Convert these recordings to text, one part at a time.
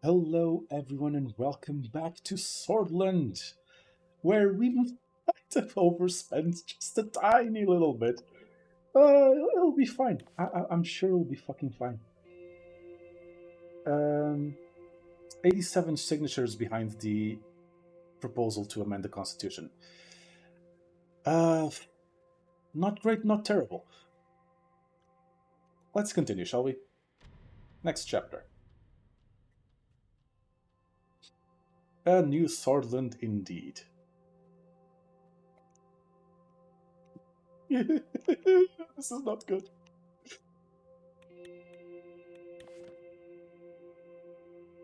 Hello, everyone, and welcome back to Swordland, where we might have overspent just a tiny little bit. It'll be fine. I'm sure it'll be fucking fine. Um, 87 signatures behind the proposal to amend the Constitution. Uh, Not great, not terrible. Let's continue, shall we? Next chapter. A new Swordland indeed. This is not good.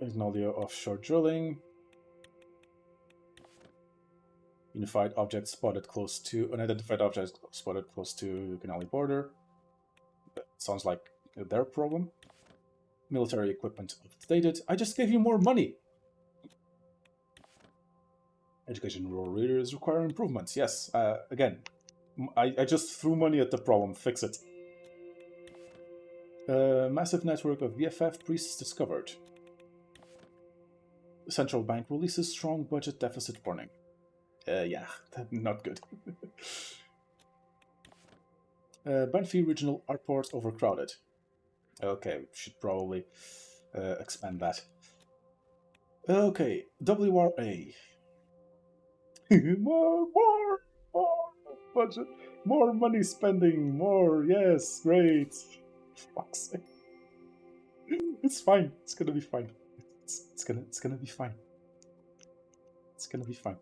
Magnolia offshore drilling. Unified object spotted close to unidentified object spotted close to Canali border. That sounds like their problem. Military equipment updated. I just gave you more money. Education in rural areas require improvements. Yes, again, I just threw money at the problem. Fix it. Massive network of VFF priests discovered. Central bank releases strong budget deficit warning. Yeah, not good. Banfi regional airport overcrowded. Okay, should probably expand that. Okay, WRA. More budget, more money spending, more. Yes, great. Fuck's sake. It's fine. It's gonna be fine. It's gonna be fine. It's gonna be fine.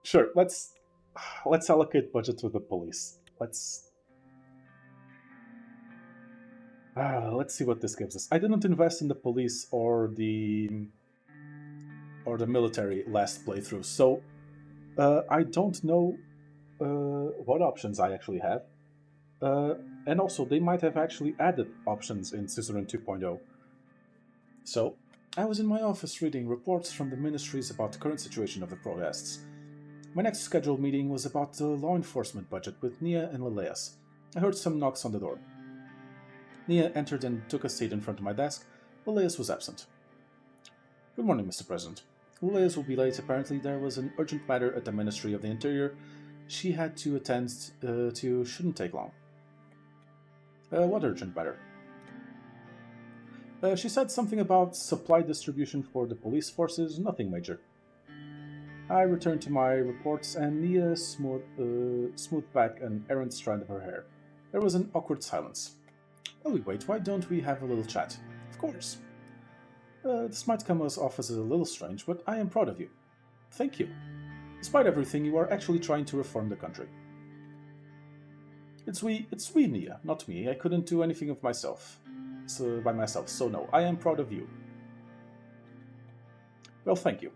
Sure. Let's allocate budget to the police. Let's see what this gives us. I didn't invest in the police or the military last playthrough, so I don't know what options I actually have. Uh, and also, they might have actually added options in Suzerain 2.0. So, I was in my office reading reports from the ministries about the current situation of the protests. My next scheduled meeting was about the law enforcement budget with Nia and Leleas. I heard some knocks on the door. Nia entered and took a seat in front of my desk. Leleas was absent. Good morning, Mr. President. Leleas will be late. Apparently, there was an urgent matter at the Ministry of the Interior she had to attend to. Shouldn't take long. What urgent matter? She said something about supply distribution for the police forces, nothing major. I returned to my reports and Nia smoothed back an errant strand of her hair. There was an awkward silence. While we wait, why don't we have a little chat? Of course. This might come off as a little strange, but I am proud of you. Thank you. Despite everything, you are actually trying to reform the country. It's we, Nia, not me. I couldn't do anything of myself. By myself, so no, I am proud of you. Well, thank you.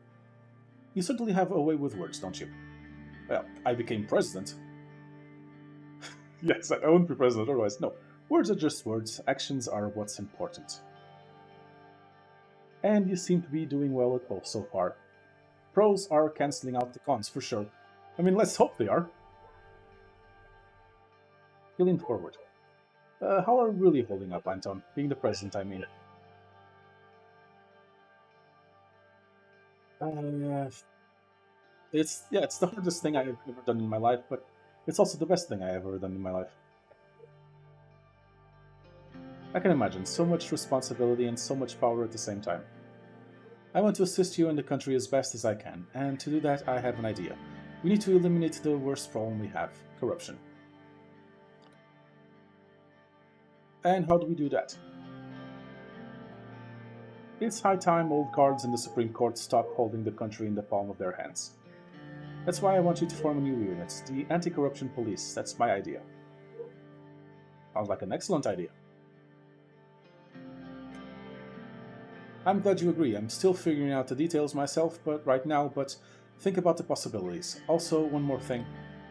You certainly have a way with words, don't you? Well, I became president. Yes, I won't be president otherwise. No, words are just words. Actions are what's important. And you seem to be doing well at both so far. Pros are cancelling out the cons for sure. I mean, let's hope they are. He leaned forward. How are we really holding up, Anton? Being the president, I mean. Uh, it's the hardest thing I've ever done in my life, but it's also the best thing I've ever done in my life. I can imagine so much responsibility and so much power at the same time. I want to assist you and the country as best as I can, and to do that, I have an idea. We need to eliminate the worst problem we have: corruption. And how do we do that? It's high time old guards in the Supreme Court stop holding the country in the palm of their hands. That's why I want you to form a new unit, the Anti Corruption Police. That's my idea. Sounds like an excellent idea. I'm glad you agree. I'm still figuring out the details myself, but right now, but think about the possibilities. Also, one more thing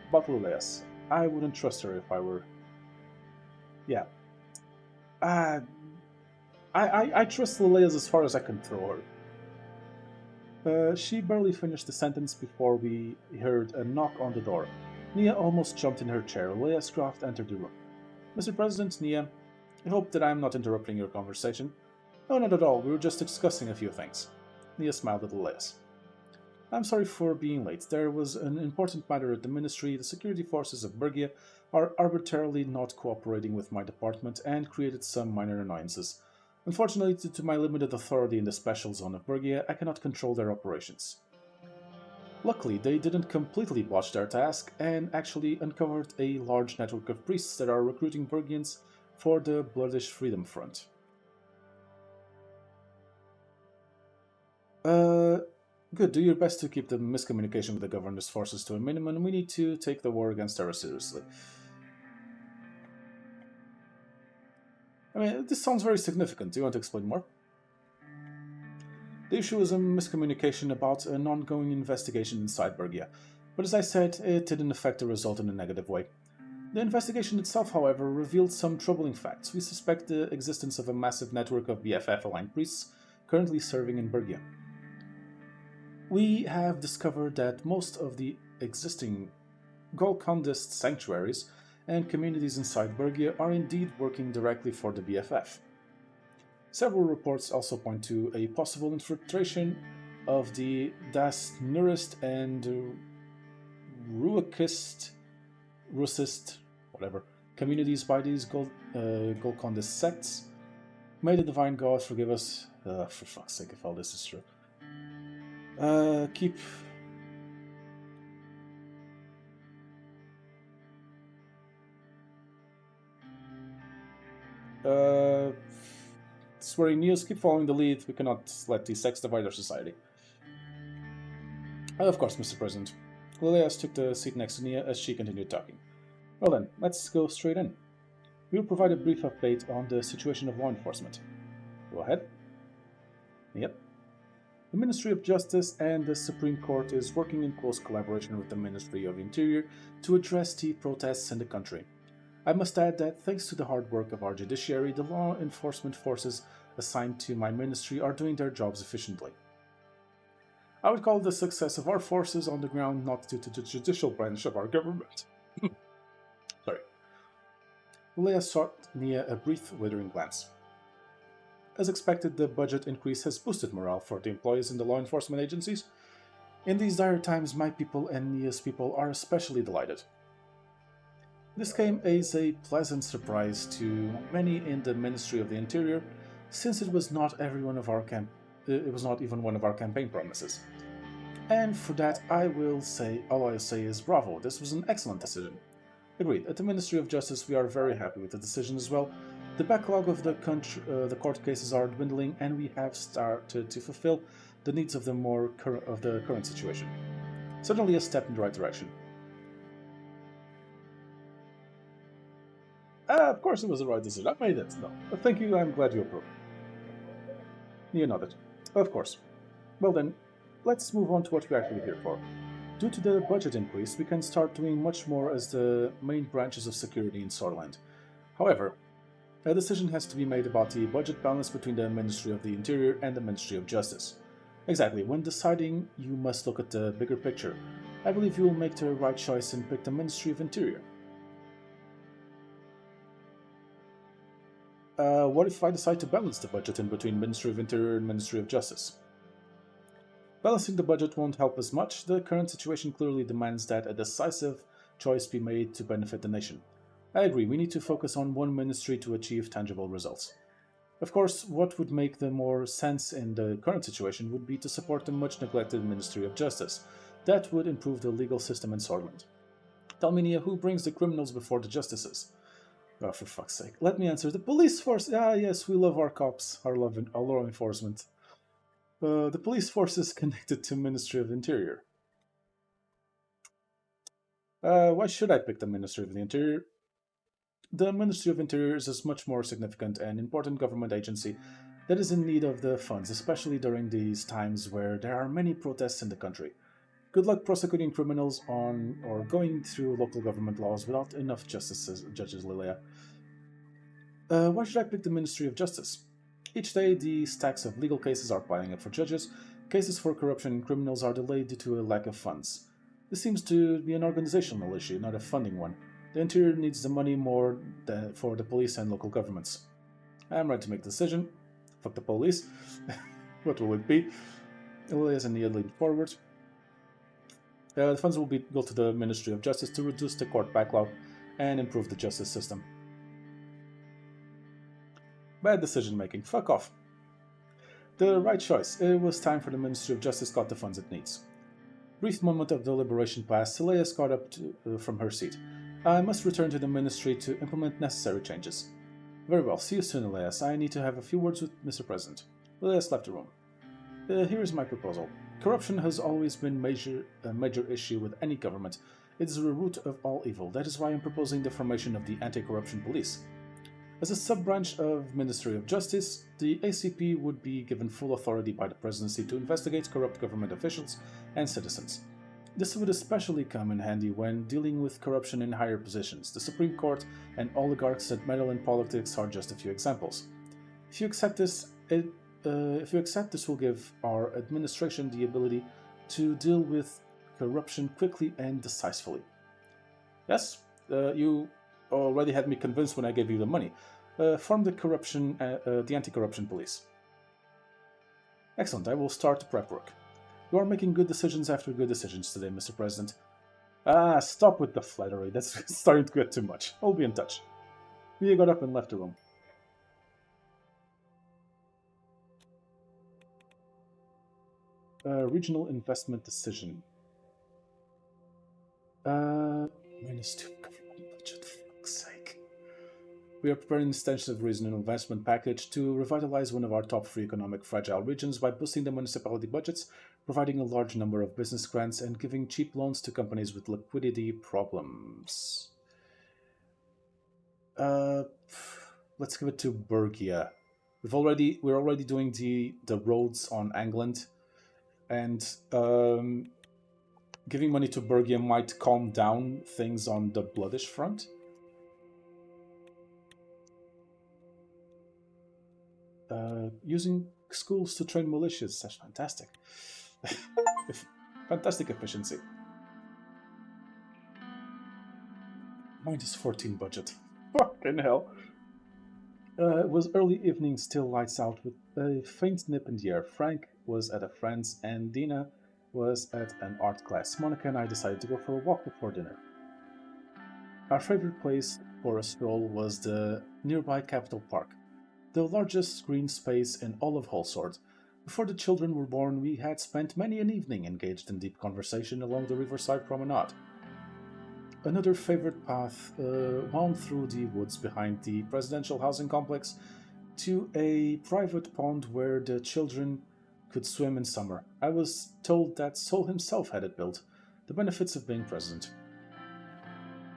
about Luleas. I wouldn't trust her if I were. Yeah. Uh, I trust Luleas as far as I can throw her. She barely finished the sentence before we heard a knock on the door. Nia almost jumped in her chair. Leia Croft entered the room. Mr. President, Nia, I hope that I am not interrupting your conversation. Oh, not at all. We were just discussing a few things. Nia smiled at Elias. I'm sorry for being late. There was an important matter at the Ministry. The security forces of Bergia are arbitrarily not cooperating with my department and created some minor annoyances. Unfortunately, due to my limited authority in the special zone of Bergia, I cannot control their operations. Luckily, they didn't completely botch their task and actually uncovered a large network of priests that are recruiting Bergians for the Bloodish Freedom Front. Uh, Good. Do your best to keep the miscommunication with the governor's forces to a minimum. We need to take the war against terror seriously. I mean, this sounds very significant. Do you want to explain more? The issue is a miscommunication about an ongoing investigation inside Bergia, but as I said, it didn't affect the result in a negative way. The investigation itself, however, revealed some troubling facts. We suspect the existence of a massive network of BFF-aligned priests currently serving in Bergia. We have discovered that most of the existing Golkondist sanctuaries and communities inside Bergia are indeed working directly for the BFF. Several reports also point to a possible infiltration of the Dasnurist and Ruakist, Russist, whatever, communities by these Golkondist sects. May the Divine God forgive us, for fuck's sake, if all this is true. Keep. Swearing news, keep following the lead. We cannot let these sects divide our society. Of course, Mr. President. Lilias took the seat next to Nia as she continued talking. Well then, let's go straight in. We will provide a brief update on the situation of law enforcement. Go ahead. Yep. The Ministry of Justice and the Supreme Court is working in close collaboration with the Ministry of Interior to address the protests in the country. I must add that thanks to the hard work of our judiciary, the law enforcement forces assigned to my ministry are doing their jobs efficiently. I would call the success of our forces on the ground not due to the judicial branch of our government. Sorry. Leia shot Nia a brief, withering glance. As expected, the budget increase has boosted morale for the employees in the law enforcement agencies. In these dire times, my people and Nia's people are especially delighted. This came as a pleasant surprise to many in the Ministry of the Interior, since it was not even one of our campaign promises. And for that, all I'll say is bravo. This was an excellent decision. Agreed. At the Ministry of Justice, we are very happy with the decision as well. The backlog of the court cases are dwindling, and we have started to fulfill the needs of the current situation. Certainly a step in the right direction. Of course it was the right decision. I made it. No. But thank you, I'm glad you approve. You nodded. Of course. Well then, let's move on to what we're actually here for. Due to the budget increase, we can start doing much more as the main branches of security in Sorland. However, a decision has to be made about the budget balance between the Ministry of the Interior and the Ministry of Justice. Exactly, when deciding, you must look at the bigger picture. I believe you will make the right choice and pick the Ministry of Interior. What if I decide to balance the budget in between Ministry of Interior and Ministry of Justice? Balancing the budget won't help us much. The current situation clearly demands that a decisive choice be made to benefit the nation. I agree, we need to focus on one ministry to achieve tangible results. Of course, what would make the more sense in the current situation would be to support the much neglected Ministry of Justice. That would improve the legal system in Sorland. Tell me, Nia, who brings the criminals before the justices? Oh, for fuck's sake. Let me answer. The police force. Ah, yes, we love our cops, our law enforcement. The police force is connected to Ministry of Interior. Why should I pick the Ministry of the Interior? The Ministry of Interior is a much more significant and important government agency that is in need of the funds, especially during these times where there are many protests in the country. Good luck prosecuting criminals on or going through local government laws without enough judges, Lilia. Why should I pick the Ministry of Justice? Each day, the stacks of legal cases are piling up for judges. Cases for corruption and criminals are delayed due to a lack of funds. This seems to be an organizational issue, not a funding one. The Interior needs the money more for the police and local governments. I am ready to make the decision. Fuck the police. What will it be? Elias and Nia lean forward. The funds will go to the Ministry of Justice to reduce the court backlog and improve the justice system. Bad decision making. Fuck off. The right choice. It was time for the Ministry of Justice got the funds it needs. Brief moment of deliberation passed. Elias got up from her seat. I must return to the Ministry to implement necessary changes. Very well. See you soon, Elias. I need to have a few words with Mr. President. Elias left the room. Here is my proposal. Corruption has always been a major issue with any government. It is the root of all evil. That is why I am proposing the formation of the Anti-Corruption Police. As a sub-branch of Ministry of Justice, the ACP would be given full authority by the Presidency to investigate corrupt government officials and citizens. This would especially come in handy when dealing with corruption in higher positions. The Supreme Court and oligarchs that meddle in politics are just a few examples. If you accept this, this will give our administration the ability to deal with corruption quickly and decisively. Yes, you already had me convinced when I gave you the money. Form the anti-corruption police. Excellent, I will start the prep work. You are making good decisions after good decisions today, Mr. President. Stop with the flattery. That's starting to get too much. I'll be in touch. Mia got up and left the room. Regional investment decision. -2 government budget, for fuck's sake. We are preparing an extensive regional investment package to revitalize one of our top 3 economic fragile regions by boosting the municipality budgets, providing a large number of business grants, and giving cheap loans to companies with liquidity problems. Let's give it to Bergia. We're already doing the roads on England, and giving money to Bergia might calm down things on the Bloodish front. Using schools to train militias, that's fantastic. Fantastic efficiency. -14 budget. Fucking hell. It was early evening, still lights out, with a faint nip in the air. Frank was at a friend's and Dina was at an art class. Monica and I decided to go for a walk before dinner. Our favorite place for a stroll was the nearby Capitol Park, the largest green space in all of Holsworth. Before the children were born, we had spent many an evening engaged in deep conversation along the riverside promenade. Another favorite path wound through the woods behind the presidential housing complex to a private pond where the children could swim in summer. I was told that Sol himself had it built. The benefits of being president.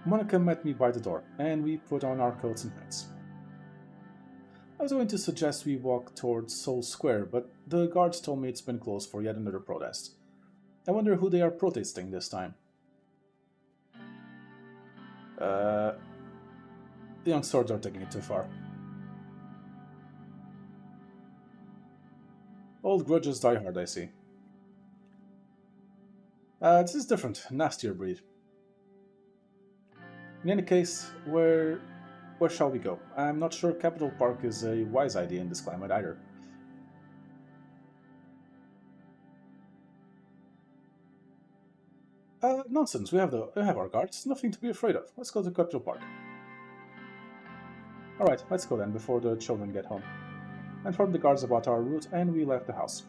Monica met me by the door, and we put on our coats and hats. I was going to suggest we walk towards Sol Square, but the guards told me it's been closed for yet another protest. I wonder who they are protesting this time. The young swords are taking it too far. Old grudges die hard, I see. This is different, nastier breed. In any case, where shall we go? I'm not sure Capitol Park is a wise idea in this climate either. Nonsense. We have our guards. Nothing to be afraid of. Let's go to Capitol Park. Alright, let's go then, before the children get home. I informed the guards about our route, and we left the house.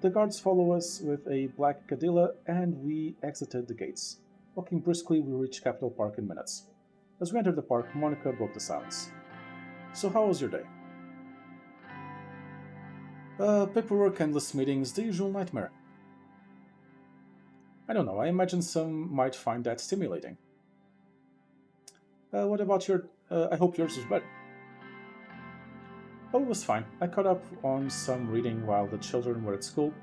The guards follow us with a black Cadilla, and we exited the gates. Walking briskly, we reached Capitol Park in minutes. As we entered the park, Monica broke the silence. So how was your day? Paperwork, endless meetings, the usual nightmare. I don't know, I imagine some might find that stimulating. What about I hope yours was better. Oh, it was fine. I caught up on some reading while the children were at school.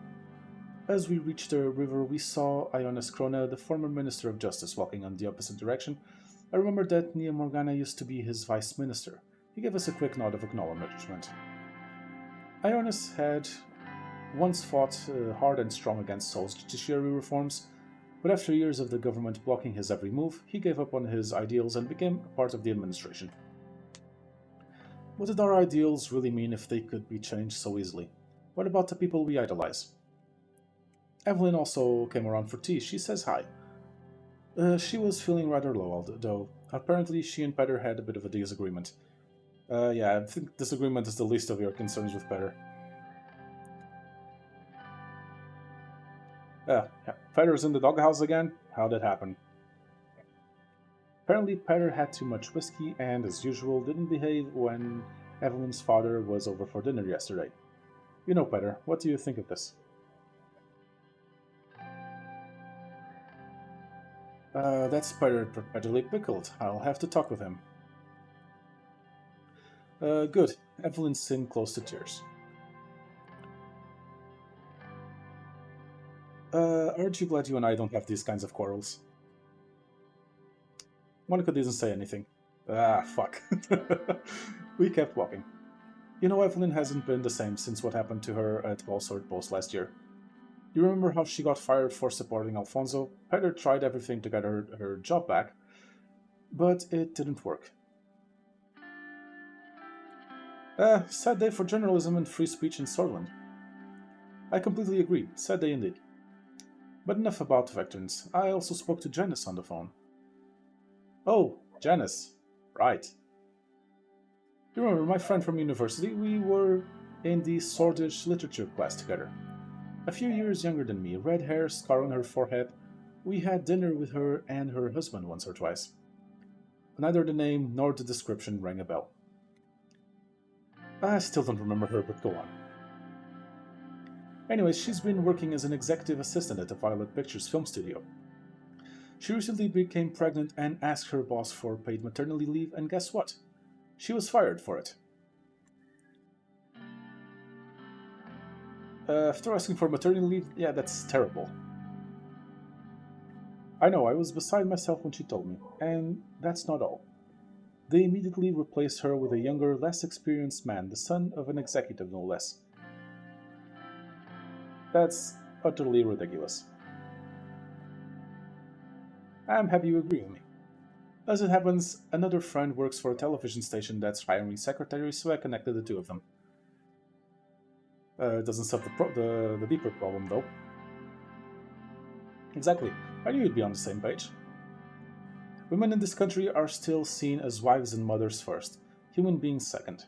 As we reached the river, we saw Ionis Krona, the former Minister of Justice, walking in the opposite direction. I remembered that Nia Morgana used to be his vice minister. He gave us a quick nod of acknowledgement. Ionis had once fought hard and strong against Sol's judiciary reforms, but after years of the government blocking his every move, he gave up on his ideals and became a part of the administration. What did our ideals really mean if they could be changed so easily? What about the people we idolize? Evelyn also came around for tea. She says hi. She was feeling rather low, though. Apparently, she and Petter had a bit of a disagreement. Yeah, I think disagreement is the least of your concerns with Petter. Yeah. Petter's in the doghouse again? How'd that happen? Apparently, Petter had too much whiskey and, as usual, didn't behave when Evelyn's father was over for dinner yesterday. You know, Petter, what do you think of this? That's Petter perpetually pickled. I'll have to talk with him. Good. Evelyn seemed close to tears. Aren't you glad you and I don't have these kinds of quarrels? Monica didn't say anything. Ah, fuck. We kept walking. You know, Evelyn hasn't been the same since what happened to her at Walsort Post last year. You remember how she got fired for supporting Alfonso? Heather tried everything to get her job back, but it didn't work. Sad day for journalism and free speech in Sorland. I completely agree. Sad day indeed. But enough about veterans. I also spoke to Janice on the phone. Oh, Janice. Right. You remember my friend from university? We were in the Swordish literature class together. A few years younger than me, red hair, scar on her forehead. We had dinner with her and her husband once or twice. Neither the name nor the description rang a bell. I still don't remember her, but go on. Anyways, she's been working as an executive assistant at the Violet Pictures film studio. She recently became pregnant and asked her boss for paid maternity leave, and guess what? She was fired for it. After asking for maternity leave, yeah, that's terrible. I know, I was beside myself when she told me, and that's not all. They immediately replaced her with a younger, less experienced man, the son of an executive, no less. That's utterly ridiculous. I'm happy you agree with me. As it happens, another friend works for a television station that's hiring secretaries, so I connected the two of them. It doesn't solve the deeper problem, though. Exactly. I knew you'd be on the same page. Women in this country are still seen as wives and mothers first, human beings second.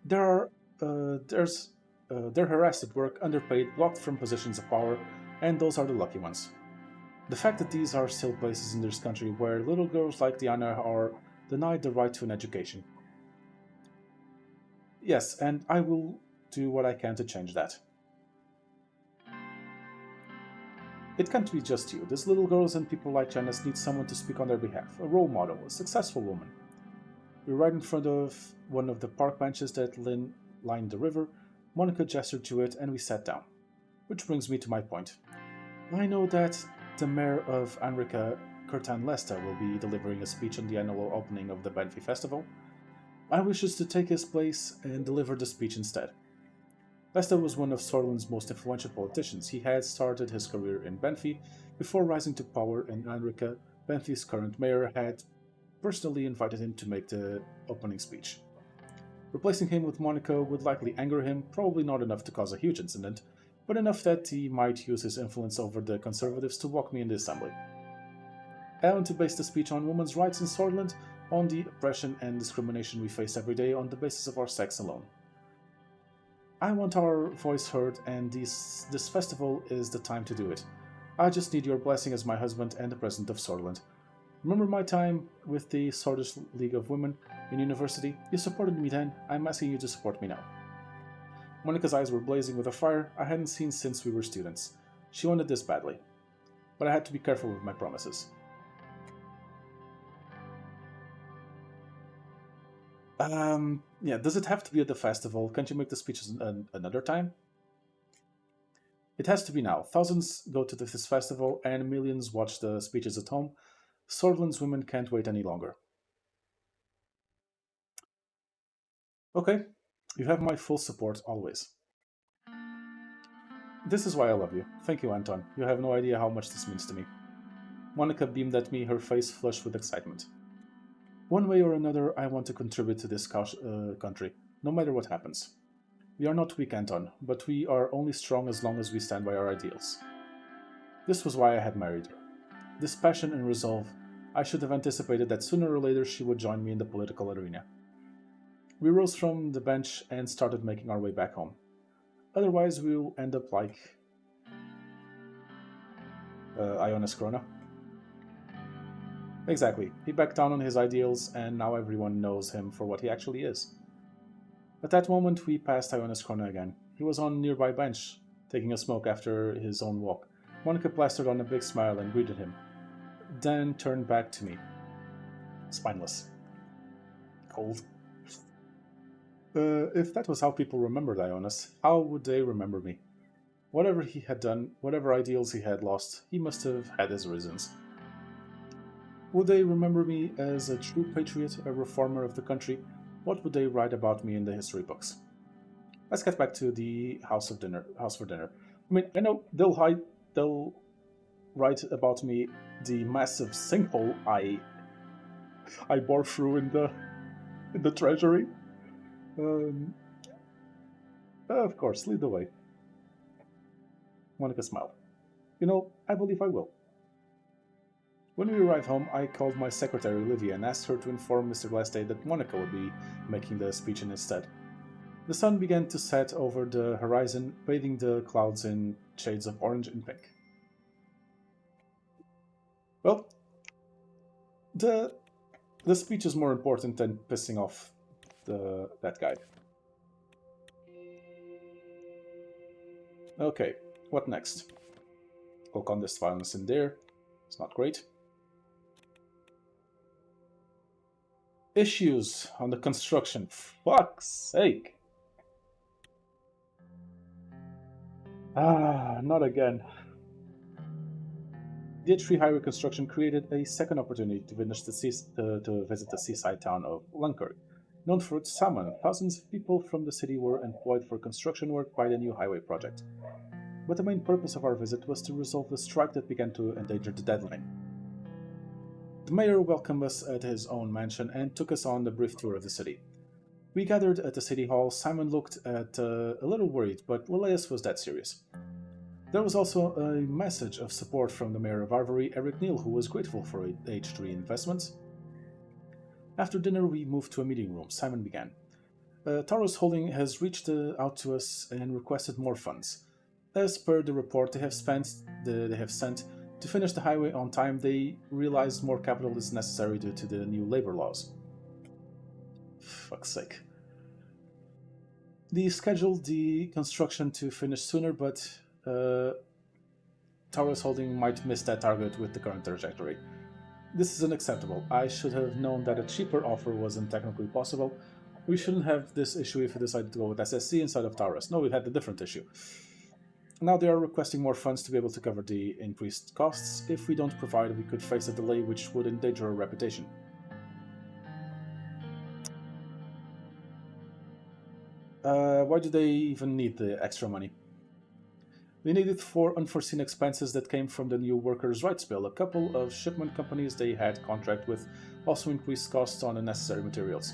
There are, there's, they're harassed at work, underpaid, blocked from positions of power, and those are the lucky ones. The fact that these are still places in this country where little girls like Diana are denied the right to an education. Yes, and I will do what I can to change that. It can't be just you. These little girls and people like Janice need someone to speak on their behalf, a role model, a successful woman. We were right in front of one of the park benches that lined the river. Monica gestured to it, and we sat down. Which brings me to my point. I know that the mayor of Anrica, Curtin Lesta, will be delivering a speech on the annual opening of the Banfi Festival. I wishes to take his place and deliver the speech instead. Lesta was one of Sorlin's most influential politicians. He had started his career in Banfi before rising to power in Anrica. Banfi's current mayor had personally invited him to make the opening speech. Replacing him with Monaco would likely anger him, probably not enough to cause a huge incident, but enough that he might use his influence over the Conservatives to walk me in the assembly. I want to base the speech on women's rights in Swordsland, on the oppression and discrimination we face every day on the basis of our sex alone. I want our voice heard, and this festival is the time to do it. I just need your blessing as my husband and the president of Swordsland. Remember my time with the Swordish League of Women in university? You supported me then, I'm asking you to support me now. Monica's eyes were blazing with a fire I hadn't seen since we were students. She wanted this badly, but I had to be careful with my promises. Yeah, does it have to be at the festival? Can't you make the speeches another time? It has to be now. Thousands go to this festival and millions watch the speeches at home. Swordland's women can't wait any longer. Okay, you have my full support always. This is why I love you. Thank you, Anton. You have no idea how much this means to me. Monica beamed at me, her face flushed with excitement. One way or another, I want to contribute to this country, no matter what happens. We are not weak, Anton, but we are only strong as long as we stand by our ideals. This was why I had married her. This passion and resolve, I should have anticipated that sooner or later she would join me in the political arena. We rose from the bench and started making our way back home. Otherwise, we'll end up like Ionis Krona. Exactly. He backed down on his ideals, and now everyone knows him for what he actually is. At that moment, we passed Ionis Krona again. He was on a nearby bench, taking a smoke after his own walk. Monica plastered on a big smile and greeted him, then turned back to me. Spineless. Cold. If that was how people remembered Ionis, how would they remember me? Whatever he had done, whatever ideals he had lost, he must have had his reasons. Would they remember me as a true patriot, a reformer of the country? What would they write about me in the history books? Let's get back to the house for dinner. I mean, I know they'll write about me the massive sinkhole I bore through in the treasury. Um, of course, lead the way. Monica smiled. I believe I will. When we arrived home, I called my secretary Olivia and asked her to inform Mr. Glassday that Monica would be making the speech in his stead. The sun began to set over the horizon, bathing the clouds in shades of orange and pink. Well, the speech is more important than pissing off that guy. Okay, what next? Click on this violence in there. It's not great. Issues on the construction. Fuck's sake. Not again. The H3 highway construction created a second opportunity to visit the seaside town of Lunkirk. Known for its salmon, thousands of people from the city were employed for construction work by the new highway project. But the main purpose of our visit was to resolve the strike that began to endanger the deadline. The mayor welcomed us at his own mansion and took us on a brief tour of the city. We gathered at the city hall. Simon looked a little worried, but Lilius was dead serious. There was also a message of support from the mayor of Arvory, Eric Neal, who was grateful for H3 investments. After dinner, we moved to a meeting room. Simon began. Taurus Holding has reached out to us and requested more funds. As per the report they have sent to finish the highway on time, they realized more capital is necessary due to the new labor laws. Fuck's sake. They scheduled the construction to finish sooner, but Taurus Holding might miss that target with the current trajectory. This is unacceptable. I should have known that a cheaper offer wasn't technically possible. We shouldn't have this issue if we decided to go with SSC instead of Taurus. No, we had a different issue. Now they are requesting more funds to be able to cover the increased costs. If we don't provide, we could face a delay which would endanger our reputation. Why do they even need the extra money? They need it for unforeseen expenses that came from the new workers' rights bill. A couple of shipment companies they had contract with also increased costs on unnecessary materials.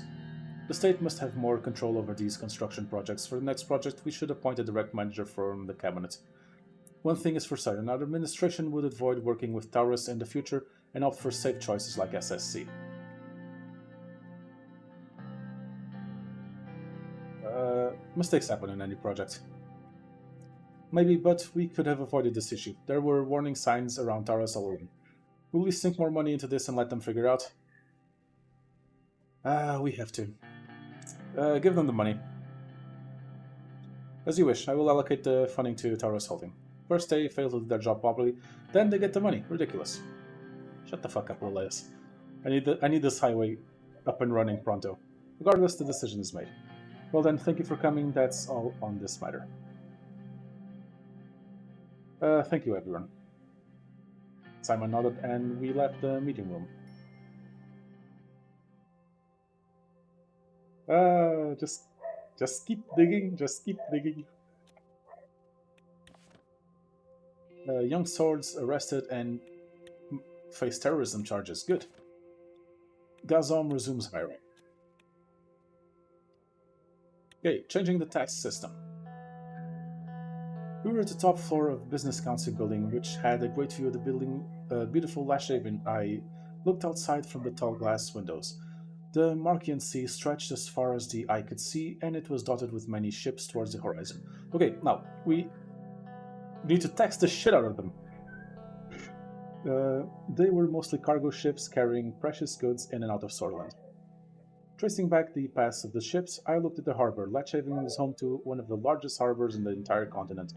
The state must have more control over these construction projects. For the next project, we should appoint a direct manager from the cabinet. One thing is for certain, our administration would avoid working with Taurus in the future and opt for safe choices like SSC. Mistakes happen in any project. Maybe, but we could have avoided this issue. There were warning signs around Taurus already. Will we sink more money into this and let them figure out? We have to. Give them the money. As you wish, I will allocate the funding to Taurus Holding. First they fail to do their job properly, then they get the money. Ridiculous. Shut the fuck up, Lilius. I need this highway up and running pronto. Regardless, the decision is made. Well then, thank you for coming. That's all on this matter. Thank you, everyone. Simon nodded, and we left the meeting room. Just keep digging. Just keep digging. Young Swords arrested and face terrorism charges. Good. Gazom resumes hiring. Okay, changing the tax system. We were at the top floor of Business Council building, which had a great view of the building, beautiful lash haven. I looked outside from the tall glass windows. The Markian Sea stretched as far as the eye could see, and it was dotted with many ships towards the horizon. Okay, now, we need to tax the shit out of them. They were mostly cargo ships carrying precious goods in and out of Sorland. Tracing back the paths of the ships, I looked at the harbor. Latchhaven is home to one of the largest harbors in the entire continent.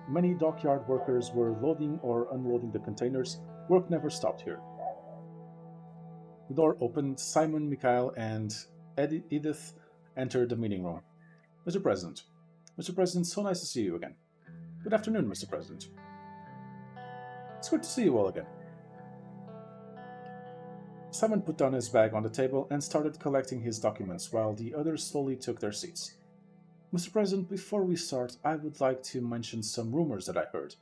Many dockyard workers were loading or unloading the containers. Work never stopped here. The door opened. Simon, Mikhail, and Edith entered the meeting room. Mr. President. Mr. President, so nice to see you again. Good afternoon, Mr. President. It's good to see you all again. Simon put down his bag on the table and started collecting his documents while the others slowly took their seats. Mr. President, before we start, I would like to mention some rumors that I heard.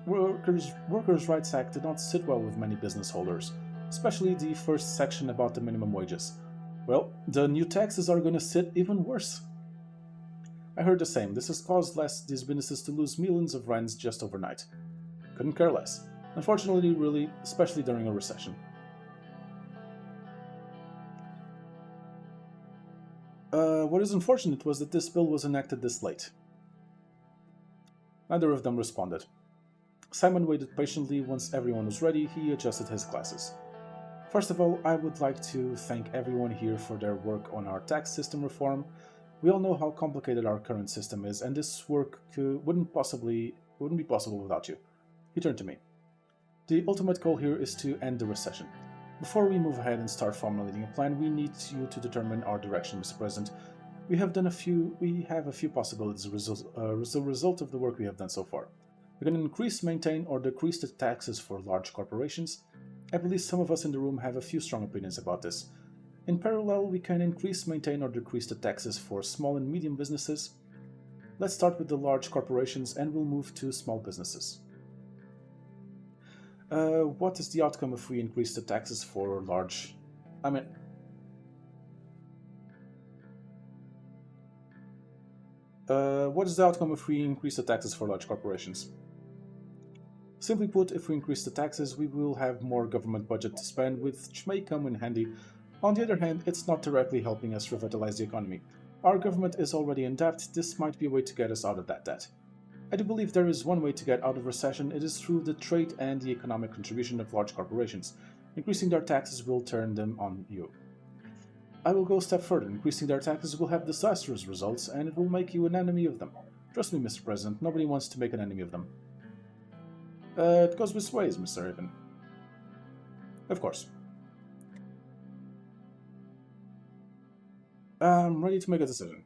Workers' Rights Act did not sit well with many business holders, especially the first section about the minimum wages. Well, the new taxes are going to sit even worse. I heard the same. This has caused these businesses to lose millions of rands just overnight. Couldn't care less. Unfortunately, really, especially during a recession. What is unfortunate was that this bill was enacted this late. Neither of them responded. Simon waited patiently. Once everyone was ready, he adjusted his glasses. First of all, I would like to thank everyone here for their work on our tax system reform. We all know how complicated our current system is, and this work wouldn't be possible without you. He turned to me. The ultimate goal here is to end the recession. Before we move ahead and start formulating a plan, we need you to determine our direction, Mr. President. We have a few possibilities as a result of the work we have done so far. We can increase, maintain, or decrease the taxes for large corporations. I believe some of us in the room have a few strong opinions about this. In parallel, we can increase, maintain, or decrease the taxes for small and medium businesses. Let's start with the large corporations and we'll move to small businesses. What is the outcome if we increase the taxes for large... what is the outcome if we increase the taxes for large corporations? Simply put, if we increase the taxes, we will have more government budget to spend, which may come in handy. On the other hand, it's not directly helping us revitalize the economy. Our government is already in debt. This might be a way to get us out of that debt. I do believe there is one way to get out of recession. It is through the trade and the economic contribution of large corporations. Increasing their taxes will turn them on you. I will go a step further. Increasing their taxes will have disastrous results, and it will make you an enemy of them. Trust me, Mr. President, nobody wants to make an enemy of them. It goes both ways, Mr. Raven. Of course. I'm ready to make a decision.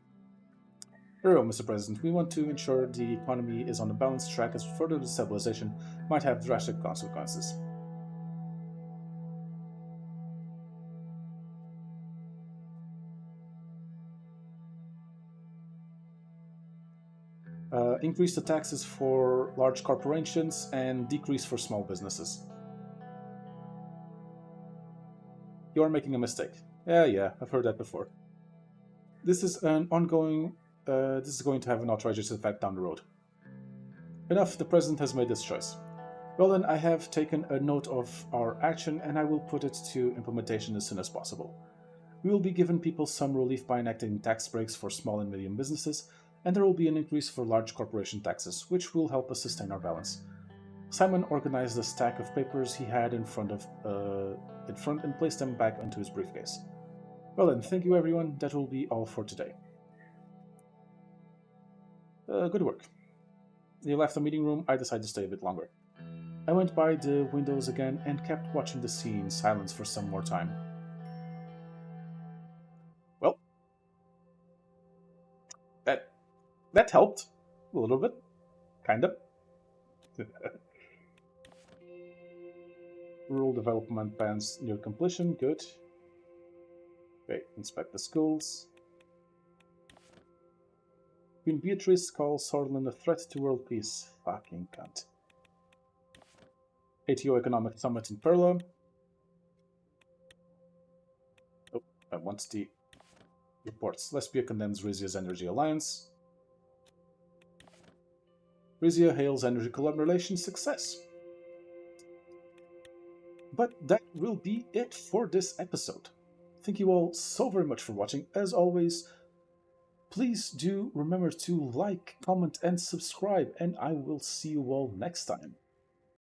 Very well, Mr. President. We want to ensure the economy is on a balanced track as further destabilization might have drastic consequences. Increase the taxes for large corporations and decrease for small businesses. You are making a mistake. Yeah, I've heard that before. This is going to have an outrageous effect down the road. Enough, the President has made this choice. Well then, I have taken a note of our action and I will put it to implementation as soon as possible. We will be giving people some relief by enacting tax breaks for small and medium businesses, and there will be an increase for large corporation taxes, which will help us sustain our balance. Simon organized a stack of papers he had in front and placed them back into his briefcase. Well then, thank you everyone, that will be all for today. Good work. He left the meeting room. I decided to stay a bit longer. I went by the windows again and kept watching the scene in silence for some more time. Well, that helped a little bit, kind of. Rural development plans near completion, good. Okay, inspect the schools. Queen Beatrice calls Sorlin a threat to world peace. Fucking cunt. ATO Economic Summit in Perla. Once the reports Lesbia condemns Rizia's energy alliance. Rizia hails energy collaboration success. But that will be it for this episode. Thank you all so very much for watching. As always, please do remember to like, comment, and subscribe, and I will see you all next time.